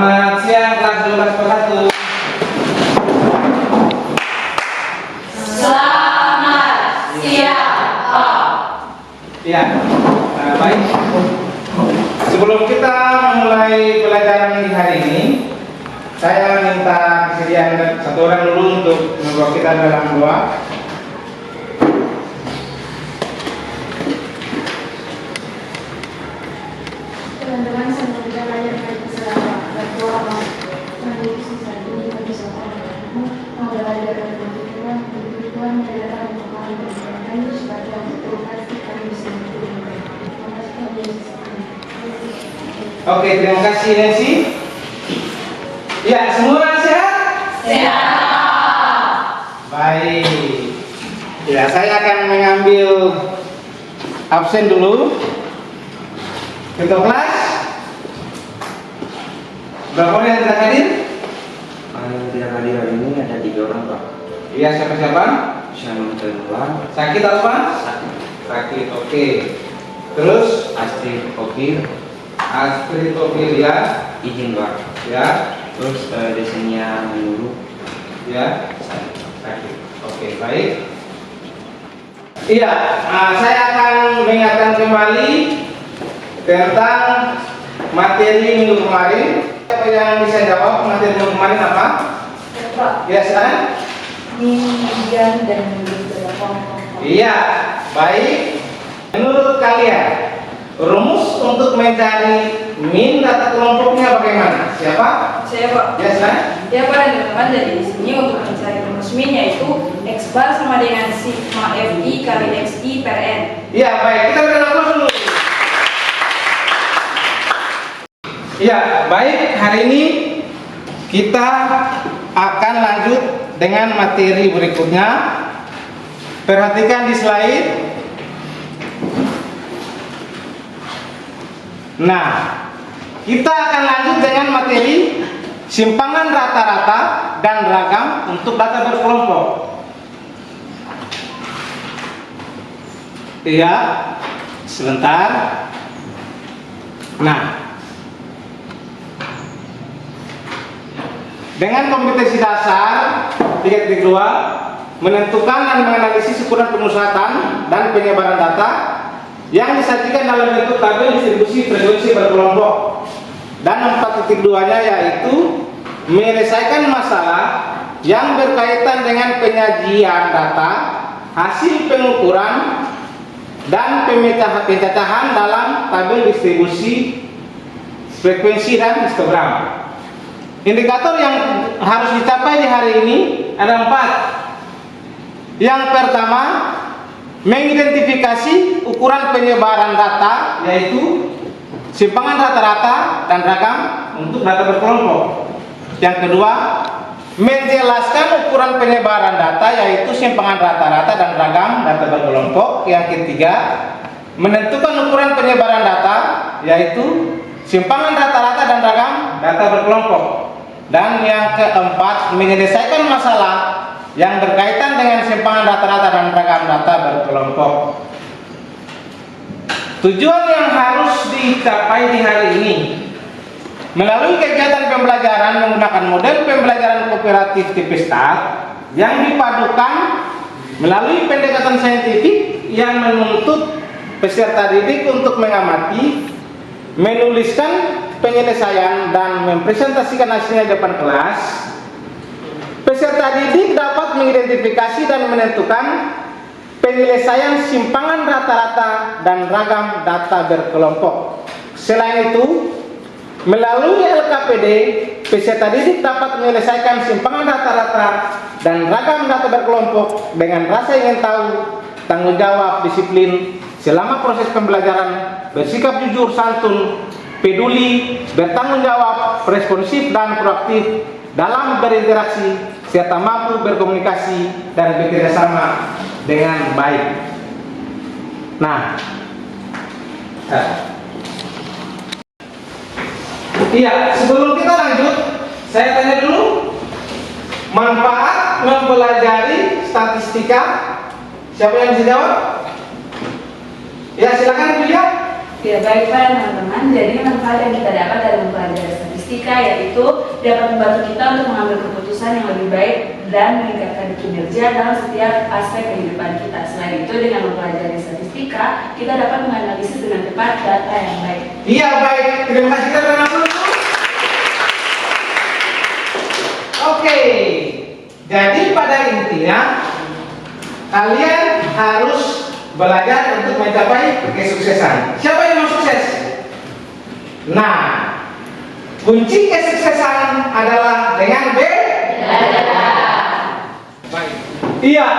Selamat siang kelas 12/1. Selamat siang, Pak. Ya, baik. Sebelum kita memulai pelajaran di hari ini, saya minta kesediaan satu orang dulu untuk membawa kita dalam doa. Teman-teman, semoga kalian selamat berdoa menjadi sisa ini bagi saudaramu yang belajar dari Tuhan, Tuhan mendatangkan untuk kami berdoa supaya untuk kasih kami bisa berdoa. Terima kasih Yesus. Oke, terima kasih Nancy. Ya, semua sehat? Sehat. Baik. Ya, saya akan mengambil absen dulu. Ketua kelas, berapa orang yang tidak hadir? Yang tidak hadir hari ini ada 3 orang, Pak. Iya, siapa-siapa? Shalom Terulang, Sakit apa? Sakit, oke. Terus Astrid Okir, Astrid Topil ya, izin, Pak. ya, Terus desainnya menurut ya, sakit. Oke, baik. Iya, saya akan mengingatkan kembali tentang materi minggu kemarin. Siapa yang bisa jawab materi minggu kemarin apa? Pak, Ya, silakan. Minggian dan berdoa. Iya, baik. Menurut kalian, rumus untuk mencari min data kelompoknya bagaimana? Siapa? Saya, Pak. Ya, silakan. Ya, Pak, dan teman-teman, jadi di sini untuk mencari rumus min yaitu X bar sama dengan sigma FI kali XI per N. Iya, baik. Kita beri aplaus dulu. Ya, baik. Hari ini kita akan lanjut dengan materi berikutnya. Perhatikan di slide. Nah, kita akan lanjut dengan materi simpangan rata-rata dan ragam untuk data berkelompok. Iya, sebentar. Nah, dengan kompetensi dasar 3.2 menentukan dan menganalisis ukuran pemusatan dan penyebaran data yang disajikan dalam bentuk tabel distribusi frekuensi berkelompok, dan 4.2-nya yaitu menyelesaikan masalah yang berkaitan dengan penyajian data, hasil pengukuran dan pemecahan dalam tabel distribusi frekuensi dan histogram. Indikator yang harus dicapai di hari ini ada 4. Yang pertama, mengidentifikasi ukuran penyebaran data, yaitu simpangan rata-rata dan ragam untuk data berkelompok. Yang kedua, menjelaskan ukuran penyebaran data, yaitu simpangan rata-rata dan ragam data berkelompok. Yang ketiga, menentukan ukuran penyebaran data, yaitu simpangan rata-rata dan ragam data berkelompok. Dan yang keempat, menyelesaikan masalah yang berkaitan dengan simpangan rata-rata dan ragam data berkelompok. Tujuan yang harus dicapai di hari ini melalui kegiatan pembelajaran menggunakan model pembelajaran kooperatif tipe STAR yang dipadukan melalui pendekatan saintifik yang menuntut peserta didik untuk mengamati, menuliskan penyelesaian dan mempresentasikan hasilnya di depan kelas. Peserta didik dapat mengidentifikasi dan menentukan penyelesaian simpangan rata-rata dan ragam data berkelompok. Selain itu, melalui LKPD, peserta didik dapat menyelesaikan simpangan rata-rata dan ragam data berkelompok dengan rasa ingin tahu, tanggung jawab, disiplin selama proses pembelajaran, bersikap jujur, santun, peduli, bertanggung jawab, responsif dan proaktif dalam berinteraksi, serta mampu berkomunikasi dan bekerja sama dengan baik. Nah, iya, sebelum kita lanjut, saya tanya dulu, manfaat mempelajari statistika, siapa yang bisa jawab? Ya, silakan Ibu ya. Ya, baik Pak, teman-teman. Jadi manfaat yang kita dapat dari mempelajari statistika statistika, yaitu dapat membantu kita untuk mengambil keputusan yang lebih baik dan meningkatkan kinerja dalam setiap aspek kehidupan kita. Selain itu, dengan mempelajari statistika, kita dapat menganalisis dengan tepat data yang baik. Iya, baik. Terima kasih teman-teman. Oke. Jadi pada intinya kalian harus belajar untuk mencapai kesuksesan. Siapa yang mau sukses? Nah, kunci kesuksesan adalah dengan baik. Iya,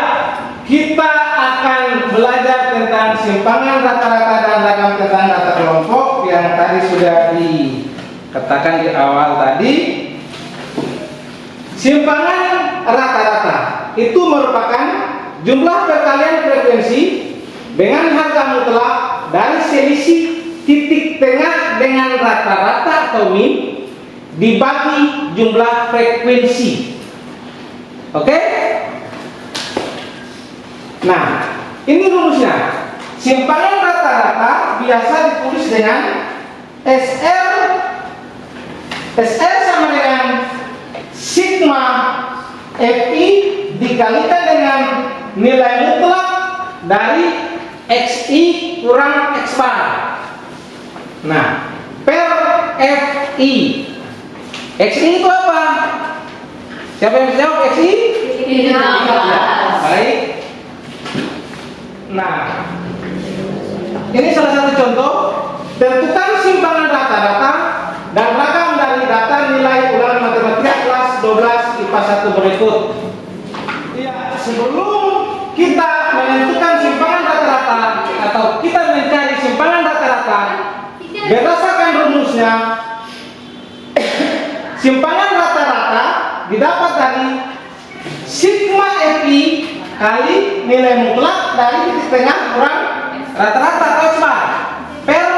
kita akan belajar tentang simpangan rata-rata dan ragam tentang rata kelompok yang tadi sudah dikatakan di awal tadi. Simpangan rata-rata itu merupakan jumlah perkalian frekuensi dengan harga mutlak dari selisih titik tengah dengan rata-rata atau min dibagi jumlah frekuensi. Oke? Nah, ini rumusnya. Simpangan rata-rata biasa ditulis dengan SR sama dengan sigma Fi dikalikan dengan nilai mutlak dari Xi kurang X bar. Nah, per Fi. Xi itu apa? Siapa yang bisa jawab Xi? Baik. Nah, ini salah satu contoh. Tentukan simpangan rata-rata dan ragam dari data nilai ulangan matematika kelas 12 IPA 1 berikut. Ya, sebelum kita menentukan simpangan rata-rata atau kita mencari simpangan rata-rata, berdasarkan rumusnya, simpangan rata-rata didapat dari sigma Fi kali nilai mutlak dari titik tengah kurang rata-rata atau X bar per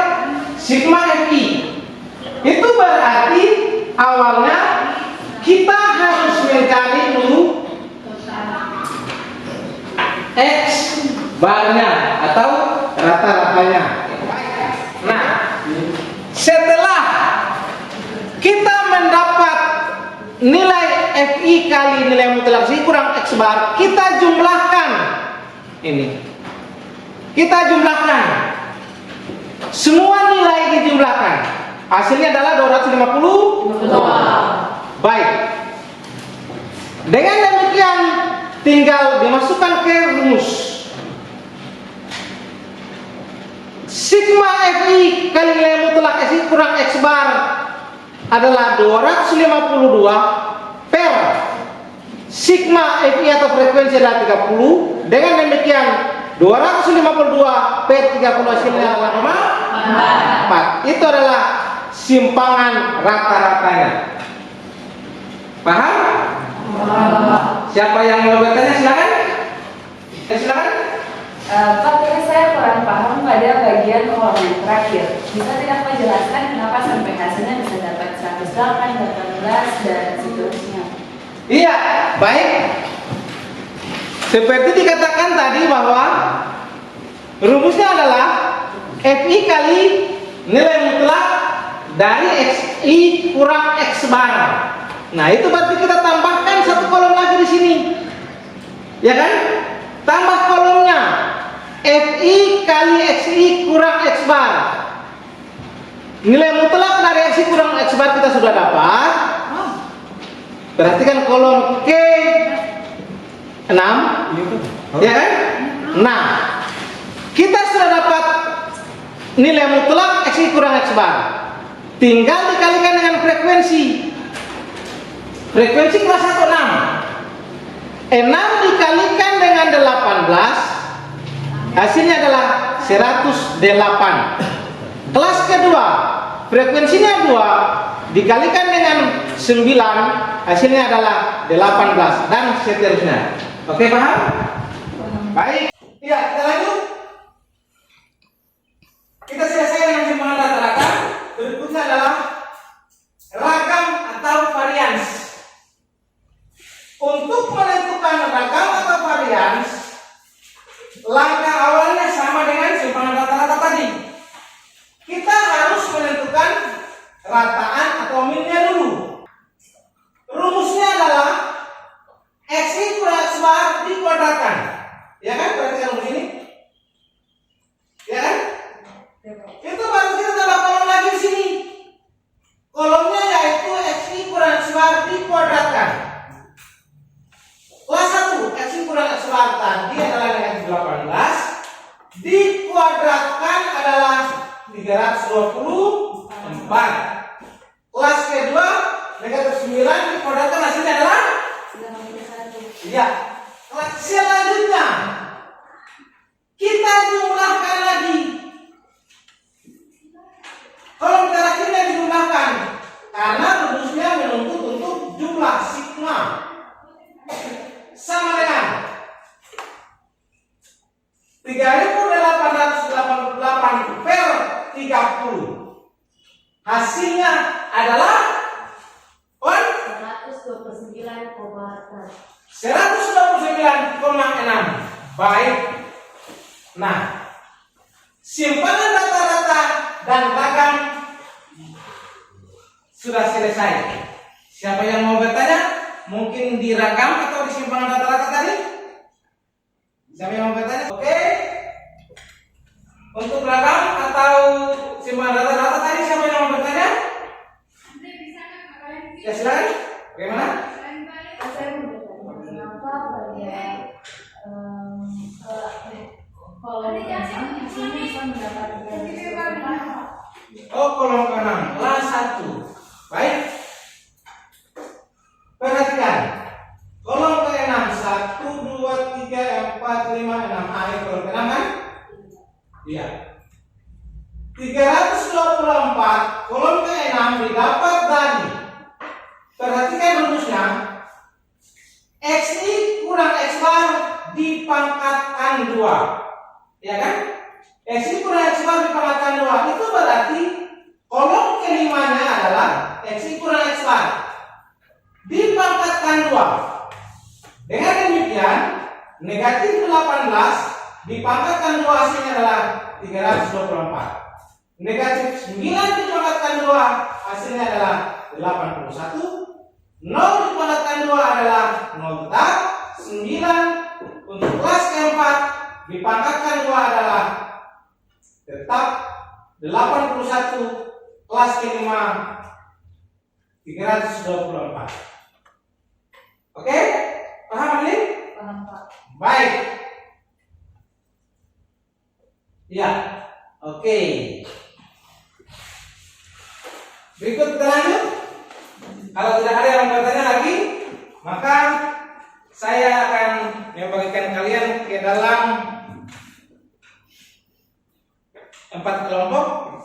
sigma Fi. Itu berarti awalnya kita harus mencari dulu X barnya atau rata-ratanya. Nah, setelah kita mendapat nilai Fi kali nilai mutlak Xi kurang X bar, kita jumlahkan ini. Kita jumlahkan. Semua nilai dijumlahkan. Hasilnya adalah 250. Baik. Dengan demikian tinggal dimasukkan ke rumus. Sigma Fi kali nilai mutlak Xi kurang X bar adalah 252 per sigma Fi atau frekuensi adalah 30. Dengan demikian 252 per 30 hasilnya adalah 4. Itu adalah simpangan rata-ratanya. Paham? Siapa yang mau bertanya silakan. Silakan. Pak, tadi saya kurang paham pada bagian kolom yang terakhir. Bisa tidak Pak jelaskan kenapa sampai hasilnya bisa dapat 108, 18 dan seterusnya? Iya, baik. Seperti dikatakan tadi bahwa rumusnya adalah Fi kali nilai mutlak dari Xi kurang X bar. Nah, itu berarti kita tambahkan satu kolom lagi di sini. Ya kan? Tambah kolomnya Fi kali Xi kurang X bar. Nilai mutlak dari Xi kurang X bar kita sudah dapat. Perhatikan kolom K6. Ya kan? Nah, kita sudah dapat nilai mutlak Xi kurang X bar. Tinggal dikalikan dengan frekuensi. Frekuensi kelas 1 6. 6 dikalikan dengan 18, hasilnya adalah 108. Kelas kedua, frekuensinya 2 dikalikan dengan 9, hasilnya adalah 18 dan seterusnya. Oke, paham? Baik. Ya, kita lanjut. Kita selesai dengan simpangan rata-rata. Berikutnya adalah ragam atau varians. Untuk menentukan ragam atau varians, langkah awalnya sama dengan simpangan rata-rata tadi. Kita harus menentukan rataan atau minnya dulu. Rumusnya adalah X kurang X bar dikuadratkan. Ya kan? Perhatikan rumus ini. Ya kan? Itu baru kita tambah kolom lagi di sini. Kolomnya yaitu X kurang X bar dikuadratkan. Kelas 1 X kurang X bar tadi adalah negatif 18 dikuadratkan adalah 324. Kelas kedua negatif 9 dikuadratkan hasilnya adalah iya. Kelas selanjutnya kita jumlahkan lagi. Kolom terakhirnya dijumlahkan karena rumusnya menuntut untuk jumlah sigma sama dengan 3.888 per 30. Hasilnya adalah 129,6. Baik. Nah, simpanan rata-rata dan ragam sudah selesai. Siapa yang mau bertanya? Mungkin di ragam atau di simpanan rata-rata tadi? Siapa yang mau bertanya? Oke. Untuk ragam atau simpanan rata-rata tadi siapa yang mau bertanya? Ya silakan. Bagaimana? Saya mau bertanya kenapa pada kolom kanan hasilnya bisa mendapatkan Oh, kolom kanan kelas 1. Baik. Perhatikan. Kolom ke-6 1 2 3 4 5 6 kolom ke-6 kan? Iya. 324 kolom ke-6 didapat dari, perhatikan rumusnya, X kurang X bar dipangkatkan 2. Ya kan? X kurang X bar dipangkatkan 2 itu berarti kolom kelimanya adalah X kurang X bar dipangkatkan 2. Dengan demikian negatif 18 dipangkatkan 2 hasilnya adalah 324. Negatif 9 dipangkatkan 2 hasilnya adalah 81. 0 dipangkatkan 2 adalah 0 tetap. 9 untuk kelas keempat dipangkatkan 2 adalah tetap. 81 kelas kelima 324. Oke? Paham ini? paham Pak. Baik. Ya. Oke. Berikut kita lanjut. Kalau tidak ada yang bertanya lagi, maka saya akan membagikan kalian ke dalam 4 kelompok.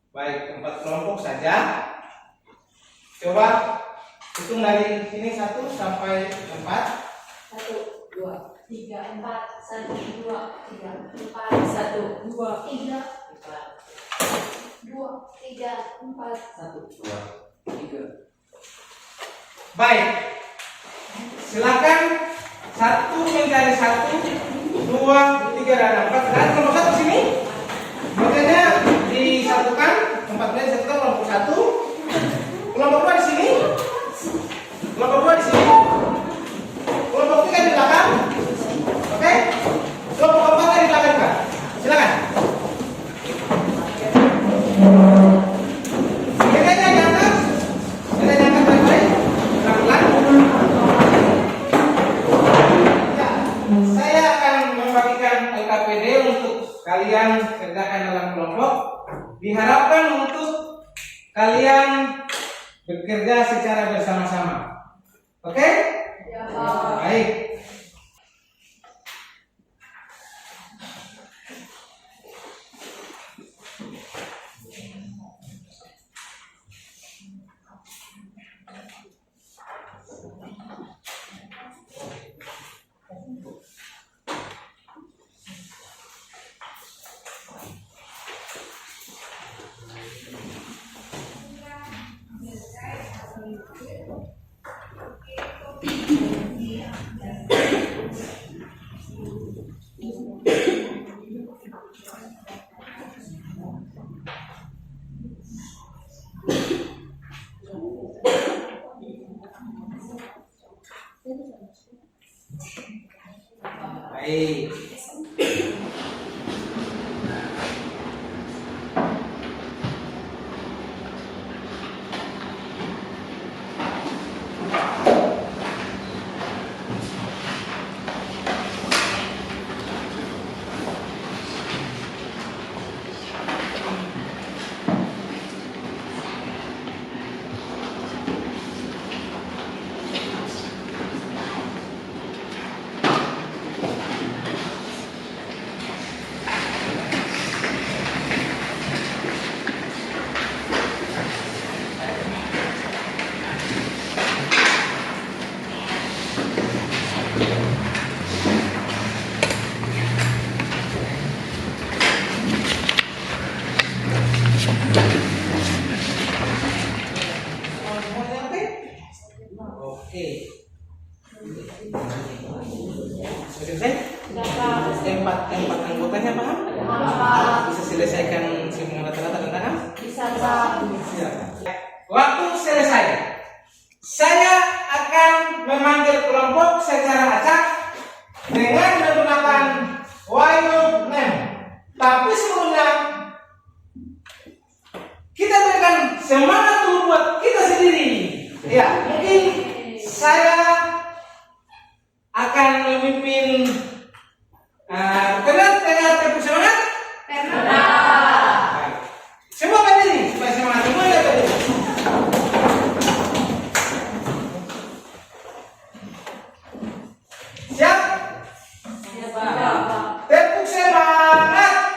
Baik, 4 kelompok saja. Coba hitung dari sini 1 sampai 4. 1 2 3 4 1 2 3 4 1 2 3 4 2 3 4 1 2 3. Baik. Silakan 1 mencari 1, 2, 3 dan 4. Dan kelompok 1 sini. Makanya disatukan, 4 disatukan kelompok 1. Kelompok 2 di sini. Kelompok 2 di sini. Kelompok 3 di belakang. Oke? Kelompok 4 di belakang kan? Silakan. Bedanya di atas. Bedanya di atas baik-baik. Pelan-pelan. Ya, saya akan membagikan LKPD untuk kalian kerjakan dalam kelompok. Diharapkan untuk kalian bekerja secara bersama-sama. Oke? Ya Pak. Baik. Baik. Oke. Selesai? Empat anggotanya paham? Bisa selesaikan semua rata-rata tantangan? Bisa, Pak. Waktu selesai, saya akan memanggil kelompok secara acak dengan menggunakan why not name. Tapi sebelumnya kita berikan semangat dulu buat kita sendiri. Ya, mungkin saya akan memimpin tengah tepuk semangat. Baik. Semua berdiri supaya semangat semua ya berdiri. Siap? Tepuk semangat.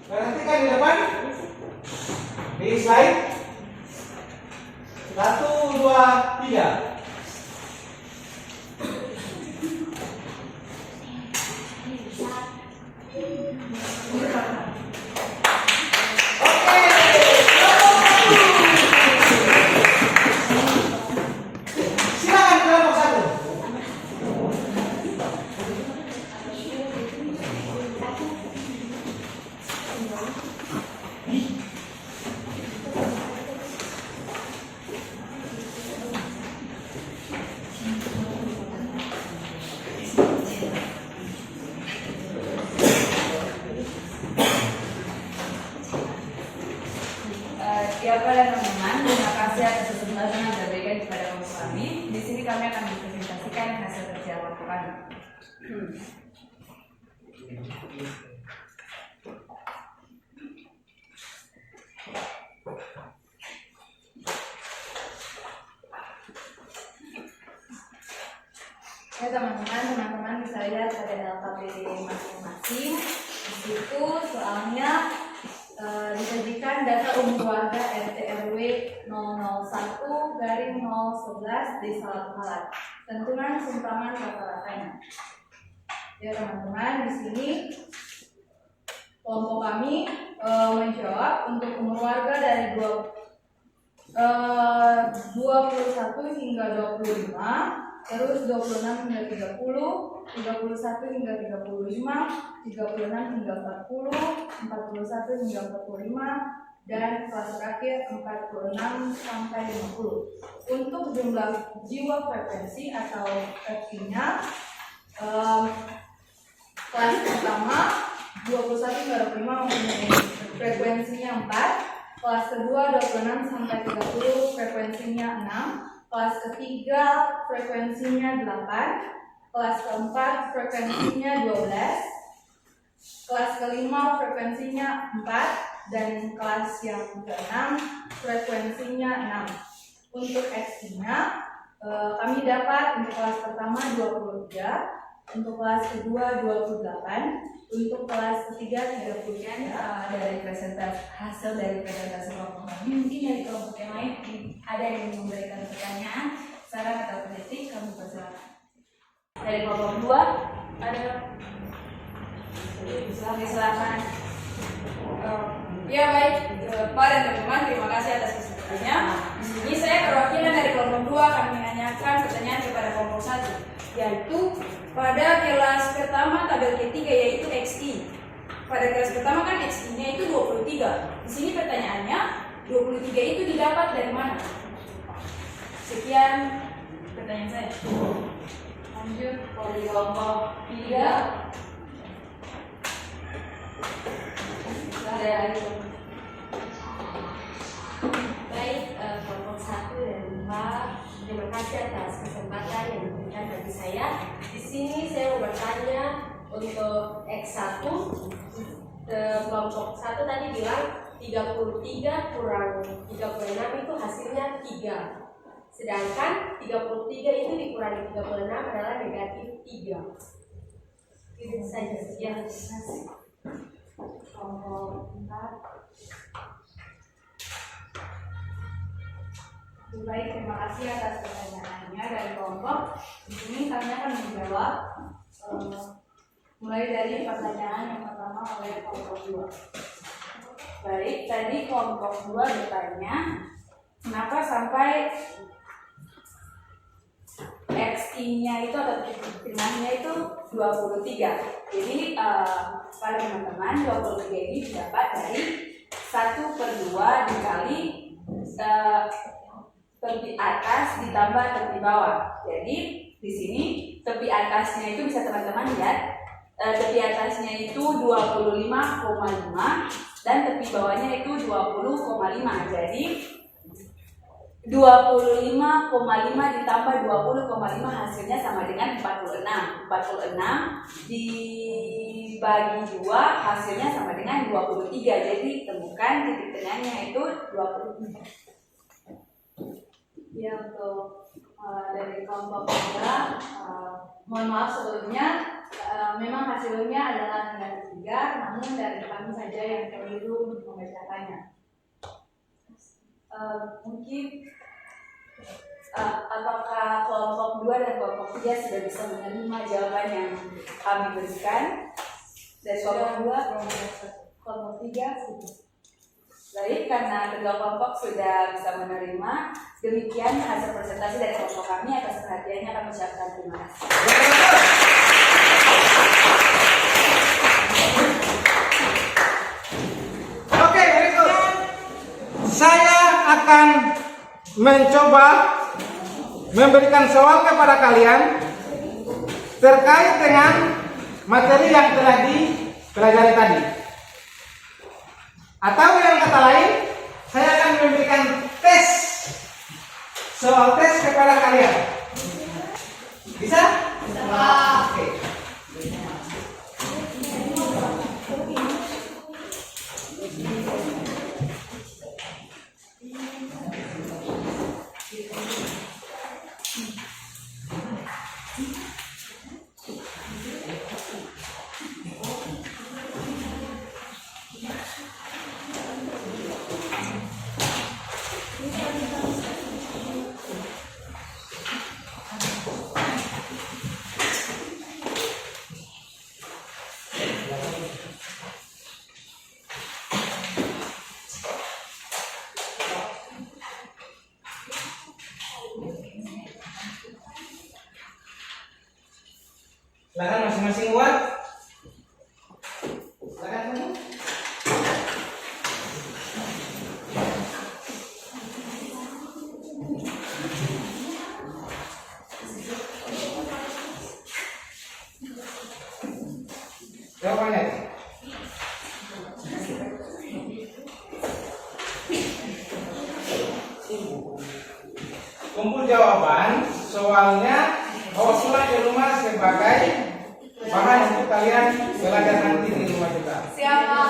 Perhatikan di depan di slide 1, 2, 3. Silakan kelompok 1. Ya pada teman-teman, terima kasih atas kesempatan yang diberikan kepada kelompok kami. Di sini kami akan mempresentasikan hasil kerja kelompok kami. Ya teman-teman bisa lihat pada LKPD masing-masing. Di situ soalnya disajikan data umum warga RT RW 001/011 Desa Latuhalat. Tentukan sumbangan rata-ratanya. Ya teman-teman, di sini kelompok kami menjawab untuk umur warga dari 21 hingga 25, terus 26 hingga 30, 31 hingga 35, 36 hingga 40, 41 hingga 45, dan kelas terakhir 46 sampai 50. Untuk jumlah jiwa frekuensi atau FP-nya, kelas pertama 21 hingga 25 mempunyai frekuensinya 4, kelas kedua 26 sampai 30 frekuensinya 6, kelas ketiga frekuensinya 8, kelas keempat frekuensinya 12, kelas kelima frekuensinya 4, dan kelas yang ke-6 frekuensinya 6. Untuk X-nya kami dapat untuk kelas pertama 23, untuk kelas kedua 28, untuk kelas ketiga 30. Dari presentasi hasil dari presentasi kelompok kami, mungkin dari kelompok yang lain ada yang memberikan pertanyaan, saran atau kritik, kami persilakan. Dari kelompok 2 ada, silakan. Ya baik, Pak dan teman-teman, terima kasih atas kesempatannya. Di sini saya perwakilan dari kelompok kelompok 2 akan menanyakan pertanyaan kepada kelompok 1, yaitu pada kelas pertama tabel ketiga yaitu XI. Pada kelas pertama kan XI-nya itu 23. Di sini pertanyaannya 23 itu didapat dari mana? Sekian pertanyaan saya. Lanjut dari kelompok 3. Baik, kelompok 1 dan 5, terima kasih atas kesempatan yang diberikan bagi saya. Di sini saya mau bertanya untuk X1. Kelompok 1 tadi bilang 33 kurang 36 itu hasilnya 3. Sedangkan 33 itu dikurangi 36 adalah negatif 3. Itu saja. Ya, Kelompok 4. Baik, terima kasih atas pertanyaannya dari kelompok. Di sini kami akan menjawab mulai dari pertanyaan yang pertama oleh kelompok 2. Baik, tadi kelompok 2 bertanya kenapa sampai XI-nya itu atau titik tengahnya itu 23. Jadi pada teman-teman 23 ini didapat dari 1/2 dikali tepi atas ditambah tepi bawah. Jadi di sini tepi atasnya itu bisa teman-teman lihat, tepi atasnya itu 25,5 dan tepi bawahnya itu 20,5. Jadi 25,5 ditambah 20,5 hasilnya sama dengan 46. 46 dibagi 2 hasilnya sama dengan 23. Jadi temukan titik tengahnya itu 23. Ya, untuk dari kelompok 3, mohon maaf sebelumnya, memang hasilnya adalah negatif 3, namun dari kami saja yang keliru membacakannya. Mungkin apakah kelompok 2 dan kelompok 3 sudah bisa menerima jawaban yang kami berikan? Dari kelompok 2, kelompok 3 sudah. Baik, karena kedua kelompok sudah bisa menerima, demikian hasil presentasi dari kelompok kami. Atas perhatiannya kami ucapkan terima kasih. Oke, berikut saya akan mencoba memberikan soal kepada kalian terkait dengan materi yang telah dipelajari tadi. Atau yang kata lain, saya akan memberikan tes, soal tes kepada kalian. Bisa? Bisa. Oke. Silakan masing-masing buat. Silakan kamu. Jawabannya. Kumpul jawaban, soalnya bawa di rumah sebagai bahan untuk kalian belajar nanti di rumah juga. Siapa?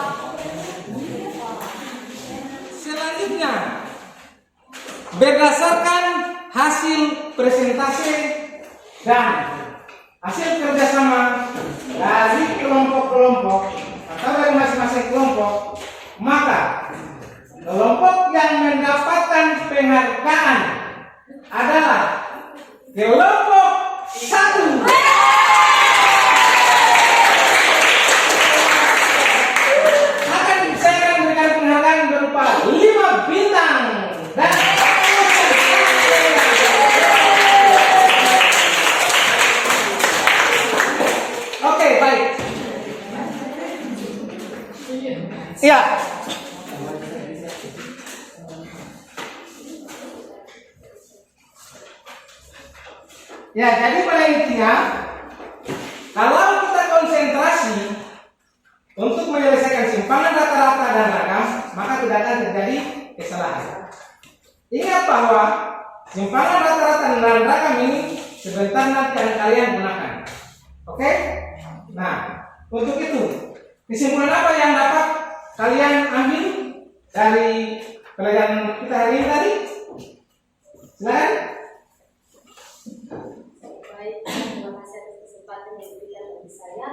Selanjutnya, berdasarkan hasil presentasi dan hasil kerjasama dari kelompok-kelompok atau dari masing-masing kelompok, maka kelompok yang mendapatkan penghargaan adalah kelompok 1. Saya akan memberikan penghargaan berupa 5 bintang dan Ya, jadi pada intinya kalau kita konsentrasi untuk menyelesaikan simpangan rata-rata dan ragam, maka tidak akan terjadi kesalahan. Ingat bahwa simpangan rata-rata dan ragam ini sebentar nanti akan kalian gunakan. Oke? Nah, untuk itu, kesimpulan apa yang dapat kalian ambil dari pelajaran kita hari ini tadi? Silakan. Baik, terima kasih atas kesempatan yang diberikan bagi saya.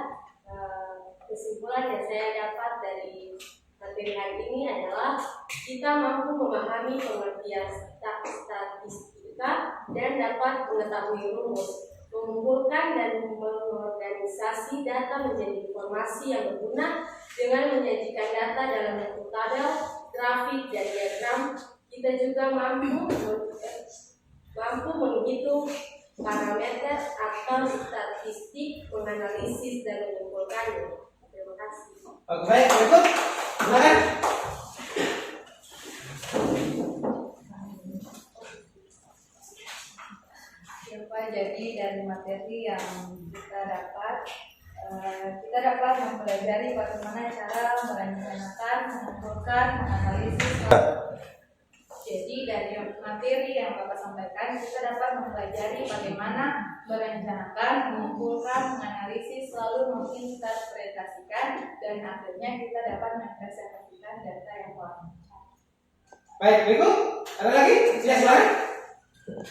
Kesimpulan yang saya dapat dari materi hari ini adalah kita mampu memahami pengertian statistika dan dapat mengetahui rumus, mengumpulkan dan mengorganisasi data menjadi informasi yang berguna dengan menyajikan data dalam bentuk tabel, grafik, dan diagram. Kita juga mampu menghitung parameter atau statistik, menganalisis dan mengumpulkannya. Terima kasih. Oke, baik, berikut. Silakan. Jadi dari materi yang kita dapat mempelajari bagaimana cara merencanakan, mengumpulkan, menganalisis. Jadi dari materi yang Bapak sampaikan, kita dapat mempelajari bagaimana merencanakan, mengumpulkan, menganalisis, lalu menginterpretasikan, dan akhirnya kita dapat mempresentasikan data yang telah dicapai. Baik, berikut. Ada lagi? Ya, silakan.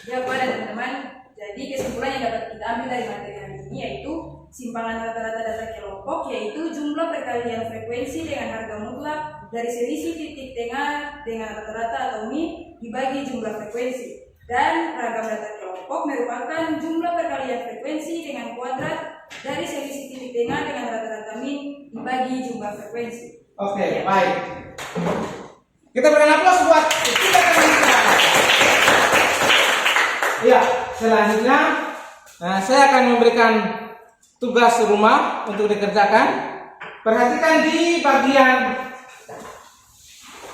Ya, pada teman-teman. Jadi kesimpulan yang dapat kita ambil dari materi hari ini yaitu simpangan rata-rata data kelompok yaitu jumlah perkalian frekuensi dengan harga mutlak dari selisih titik tengah dengan rata-rata atau min dibagi jumlah frekuensi, dan ragam data kelompok merupakan jumlah perkalian frekuensi dengan kuadrat dari selisih titik tengah dengan rata-rata min dibagi jumlah frekuensi. Oke, baik. Kita berikan aplaus buat kita ya, selanjutnya saya akan memberikan tugas rumah untuk dikerjakan. Perhatikan di bagian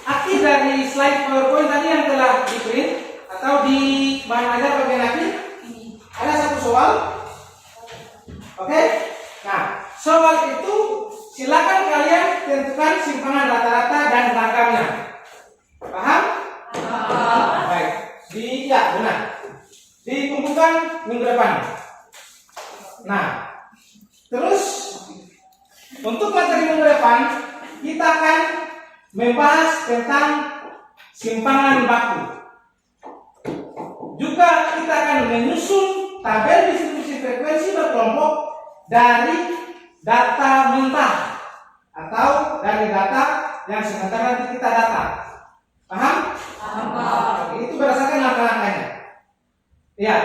akhir dari slide PowerPoint tadi yang telah di print atau di bahan ajar bagian akhir ada satu soal. Oke? Nah, soal itu silakan kalian tentukan simpangan rata-rata dan ragamnya. Paham? Baik. Ya, benar. Dikumpulkan minggu depan. Nah, terus untuk materi minggu depan kita akan membahas tentang simpangan baku. Juga kita akan menyusun tabel distribusi frekuensi berkelompok dari data mentah atau dari data yang sebentar nanti kita data. Paham? Paham. Itu berdasarkan langkah-langkahnya. Ya,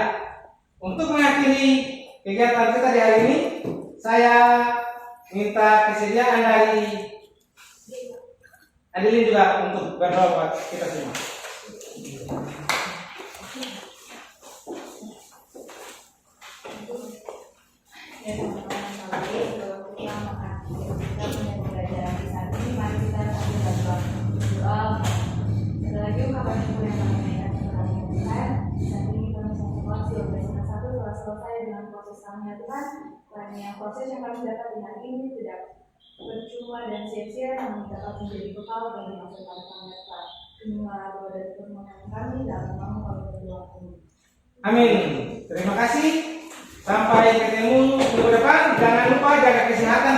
untuk mengakhiri kegiatan kita di hari ini, saya minta kesediaan dari Adilin juga untuk berdoa buat kita semua. Ya, teman-teman sekalian, kalau kita mengakhiri kita punya pelajaran di saat ini, mari kita sambil berdoa. Ada lagi ungkapan syukur yang kami naikkan kepada Tuhan. Saat ini kami sampai bersama satu telah selesai dengan proses kami ya Tuhan. Karena proses yang kami dapat di hari ini tidak percuma dan sia-sia, namun dapat menjadi bekal bagi masa depan kami depan. Inilah doa dan permohonan kami dalam nama kami berdoa. Amin. Terima kasih. Sampai ketemu minggu depan. Jangan lupa jaga kesehatan